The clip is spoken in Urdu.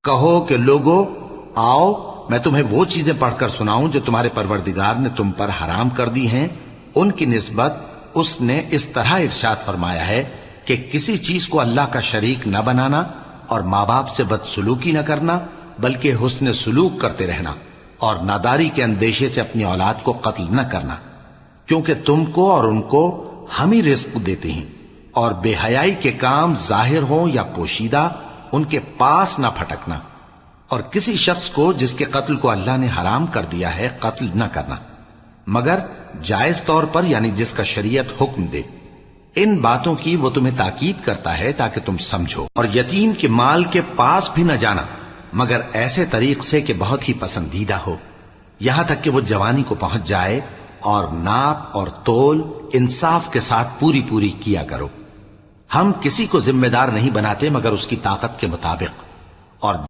کہو کہ لوگو آؤ میں تمہیں وہ چیزیں پڑھ کر سناؤں جو تمہارے پروردگار نے تم پر حرام کر دی ہیں۔ ان کی نسبت اس نے اس طرح ارشاد فرمایا ہے کہ کسی چیز کو اللہ کا شریک نہ بنانا اور ماں باپ سے بدسلوکی نہ کرنا، بلکہ حسن سلوک کرتے رہنا، اور ناداری کے اندیشے سے اپنی اولاد کو قتل نہ کرنا، کیونکہ تم کو اور ان کو ہم ہی رزق دیتے ہیں، اور بے حیائی کے کام ظاہر ہوں یا پوشیدہ ان کے پاس نہ پھٹکنا، اور کسی شخص کو جس کے قتل کو اللہ نے حرام کر دیا ہے قتل نہ کرنا، مگر جائز طور پر، یعنی جس کا شریعت حکم دے۔ ان باتوں کی وہ تمہیں تاکید کرتا ہے تاکہ تم سمجھو۔ اور یتیم کے مال کے پاس بھی نہ جانا مگر ایسے طریق سے کہ بہت ہی پسندیدہ ہو، یہاں تک کہ وہ جوانی کو پہنچ جائے، اور ناپ اور تول انصاف کے ساتھ پوری پوری کیا کرو۔ ہم کسی کو ذمہ دار نہیں بناتے مگر اس کی طاقت کے مطابق، اور